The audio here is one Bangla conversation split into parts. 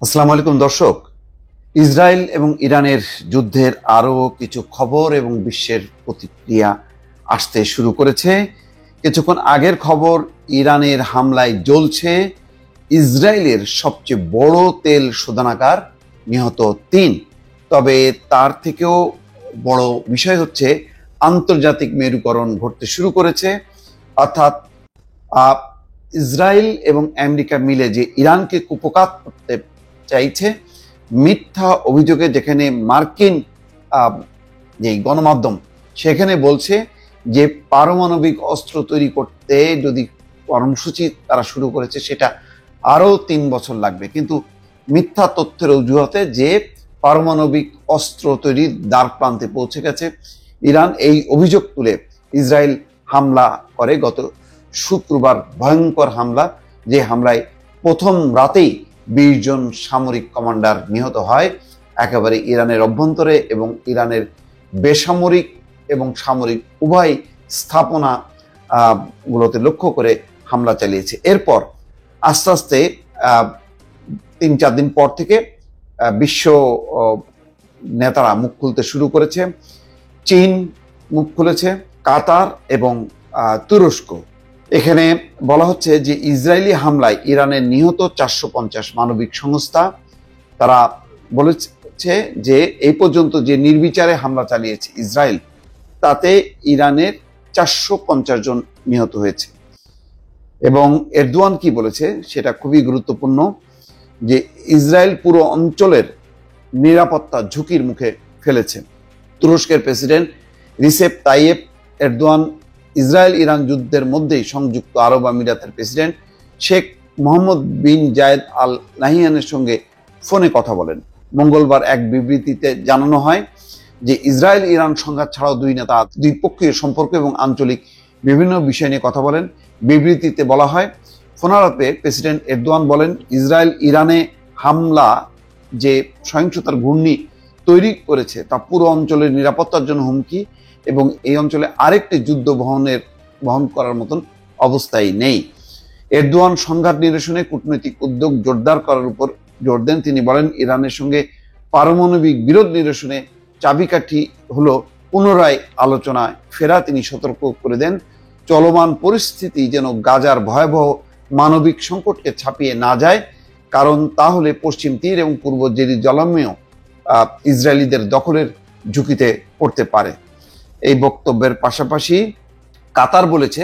আসসালামু আলাইকুম দর্শক। ইসরায়েল এবং ইরানের যুদ্ধের আরো কিছু খবর এবং বিশ্বের প্রতিক্রিয়া আসতে শুরু করেছে। কিছুক্ষণ আগের খবর, ইরানের হামলায় জ্বলছে ইসরায়েলের সবচেয়ে বড় তেল শোধনাগার, নিহত ৩। তবে তার থেকেও বড় বিষয় হচ্ছে আন্তর্জাতিক মেরুকরণ ঘটতে শুরু করেছে। অর্থাৎ ইসরায়েল এবং আমেরিকা মিলে যে ইরানকে কুপকাত করতে চাইছে মিথ্যা অভিযোগে, যেখানে মার্কিন যে গণমাধ্যম সেখানে বলছে যে পারমাণবিক অস্ত্র তৈরি করতে যদি কর্মসূচি তারা শুরু করেছে সেটা আরো ৩ বছর লাগবে, কিন্তু মিথ্যা তথ্যের অজুহাতে যে পারমাণবিক অস্ত্র তৈরির দ্বার প্রান্তে পৌঁছে গেছে ইরান, এই অভিযোগ তুলে ইসরায়েল হামলা করে গত শুক্রবার। ভয়ঙ্কর হামলা, যে হামলায় প্রথম রাতেই ২০ জন সামরিক কমান্ডার নিহত হয়। একেবারে ইরানের অভ্যন্তরে এবং ইরানের বেসামরিক এবং সামরিক উভয় স্থাপনা গুলোতে লক্ষ্য করে হামলা চালিয়েছে। এরপর আস্তে আস্তে ৩-৪ দিন পর থেকে বিশ্ব নেতারা মুখ খুলতে শুরু করেছে। চীন মুখ খুলেছে, কাতার এবং তুরস্ক। এখানে বলা হচ্ছে যে ইসরায়েলি হামলায় ইরানের নিহত ৪৫০। মানবিক সংস্থা তারা বলেছে যে এই পর্যন্ত যে নির্বিচারে হামলা চালিয়েছে ইসরায়েল, তাতে ইরানের ৪৫০ জন নিহত হয়েছে। এবং এরদোয়ান কি বলেছে সেটা খুবই গুরুত্বপূর্ণ, যে ইসরায়েল পুরো অঞ্চলের নিরাপত্তা ঝুঁকির মুখে ফেলেছে। তুরস্কের president Recep Tayyip Erdogan Israel Iran যুদ্ধের মধ্যেই সংযুক্ত আরব আমিরাতের প্রেসিডেন্ট শেখ মোহাম্মদ বিন জায়েদ আল নাহিয়ানের সঙ্গে ফোনে কথা বলেন। মঙ্গলবার এক বিবৃতিতে জানানো হয় যে ইসরায়েল ইরান সংঘাত ছাড়াও দুই নেতা দ্বিপক্ষীয় সম্পর্ক এবং আঞ্চলিক বিভিন্ন বিষয় নিয়ে কথা বলেন। বিবৃতিতে বলা হয়, ফোনালাপে প্রেসিডেন্ট এরদোয়ান বলেন, ইসরায়েল ইরানে হামলা যে সহিংসতার ঘূর্ণি তৈরি করেছে তা পুরো অঞ্চলের নিরাপত্তার জন্য হুমকি, এবং এই অঞ্চলে আরেকটি যুদ্ধ বহন করার মতন অবস্থায় নেই। এরদোয়ান সংঘাত নিরসনে কূটনৈতিক উদ্যোগ জোরদার করার উপর জোর দেন। তিনি বলেন, ইরানের সঙ্গে পারমাণবিক বিরোধ নিরসনে চাবিকাঠি হলো পুনরায় আলোচনায় ফেরা। তিনি সতর্ক করে দেন, চলমান পরিস্থিতি যেন গাজার ভয়াবহ মানবিক সংকটকে ছাপিয়ে না যায়, কারণ তাহলে পশ্চিম তীর এবং পূর্ব জেরুজালেমেও ইসরায়েলিদের দখলের ঝুঁকিতে পড়তে পারে। এই বক্তব্যের পাশাপাশি কাতার বলেছে,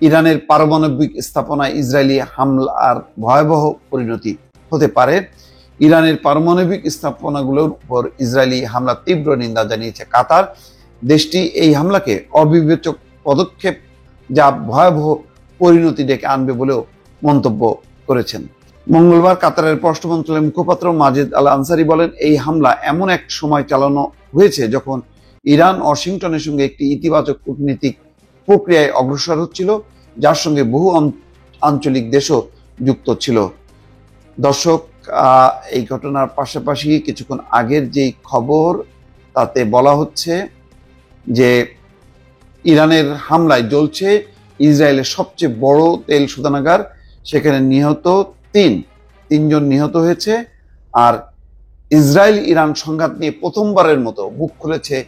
ইরানের পারমাণবিক স্থাপনায় ইসরায়েলি হামলার ভয়াবহ পরিণতি হতে পারে। ইরানের পারমাণবিক স্থাপনাগুলোর উপর ইসরায়েলি হামলার তীব্র নিন্দা জানিয়েছে কাতার। দেশটি এই হামলাকে অবিবেচক পদক্ষেপ, যা ভয়াবহ পরিণতি ডেকে আনবে বলেও মন্তব্য করেছেন। মঙ্গলবার কাতারের পররাষ্ট্র মন্ত্রণালয়ের মুখপাত্র মাজেদ আল আনসারি বলেন, এই হামলা এমন এক সময় চালানো হয়েছে যখন ইরান ওয়াশিংটনের সঙ্গে একটি ইতিবাচক কূটনীতিক প্রক্রিয়ায় অগ্রসর হচ্ছিল, যার সঙ্গে বহু আঞ্চলিক দেশও যুক্ত ছিল। দর্শক, এই ঘটনার পাশাপাশি কিছুক্ষণ আগের যেই খবর, তাতে বলা হচ্ছে যে ইরানের হামলায় জ্বলছে ইসরায়েলের সবচেয়ে বড় তেল শোধনাগার, সেখানে নিহত ৩ জন নিহত হয়েছে। আর ইসরায়েল ইরান সংঘাত নিয়ে প্রথমবারের মতো মুখ খুলেছে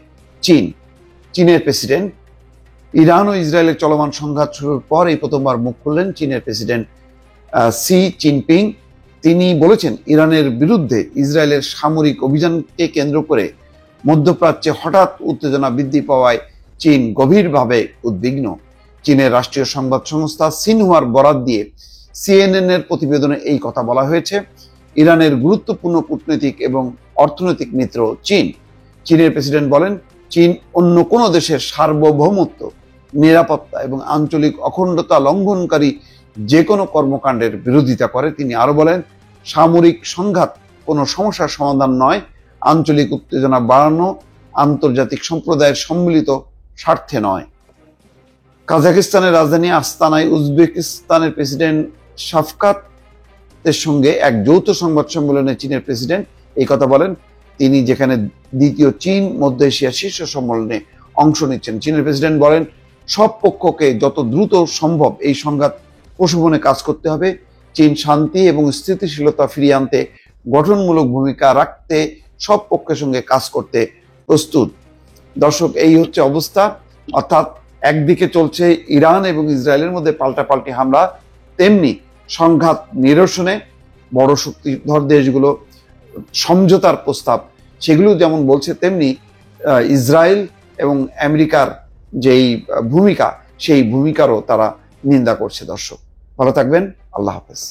চীনের প্রেসিডেন্ট। ইরান ও ইসরায়েলের চলমান সংঘাত শুরুর পর এই প্রথমবার মুখ খুললেন চীনের প্রেসিডেন্ট শি জিনপিং। তিনি বলেছেন, ইরানের বিরুদ্ধে ইসরায়েলের সামরিক অভিযানকে কেন্দ্র করে মধ্যপ্রাচ্যে হঠাৎ উত্তেজনা বৃদ্ধি পাওয়ায় চীন গভীরভাবে উদ্বিগ্ন। চীনের রাষ্ট্রীয় সংবাদ সংস্থা সিনহুয়ার বরাত দিয়ে সিএনএন এর প্রতিবেদনে এই কথা বলা হয়েছে। ইরানের গুরুত্বপূর্ণ কূটনৈতিক এবং অর্থনৈতিক মিত্র চীনের প্রেসিডেন্ট বলেন, চীন অন্য কোনো দেশের সার্বভৌমত্ব, নিরাপত্তা এবং আঞ্চলিক অখণ্ডতা লঙ্ঘনকারী যে কোনো কর্মকাণ্ডের বিরোধিতা করে। তিনি আরো বলেন, সামরিক সংঘাত কোনো সমস্যার সমাধান নয়, আঞ্চলিক উত্তেজনা বাড়ানো আন্তর্জাতিক সম্প্রদায়ের সম্মিলিত স্বার্থে নয়। কাজাকিস্তানের রাজধানী আস্তানায় উজবেকিস্তানের প্রেসিডেন্ট শাফকাতের সঙ্গে এক যৌথ সংবাদ সম্মেলনে চীনের প্রেসিডেন্ট এই কথা বলেন। তিনি যেখানে দ্বিতীয় চীন মধ্য এশিয়া শীর্ষ সম্মেলনে অংশ নিচ্ছেন। চীনের প্রেসিডেন্ট বলেন, সব পক্ষকে যত দ্রুত সম্ভব এই সংঘাত প্রশমনে কাজ করতে হবে। চীন শান্তি এবং স্থিতিশীলতা ফিরিয়ে আনতে গঠনমূলক ভূমিকা রাখতে সব পক্ষের সঙ্গে কাজ করতে প্রস্তুত। দর্শক, এই হচ্ছে অবস্থা। অর্থাৎ একদিকে চলছে ইরান এবং ইসরায়েলের মধ্যে পাল্টাপাল্টি হামলা, তেমনি সংঘাত নিরসনে বড় শক্তিধর দেশগুলো সমঝোতার প্রস্তাব সেগুলো যেমন বলছে, তেমনি ইসরায়েল এবং আমেরিকার যেই ভূমিকা সেই ভূমিকারও তারা নিন্দা করছে। দর্শক, ভালো থাকবেন। আল্লাহ হাফেজ।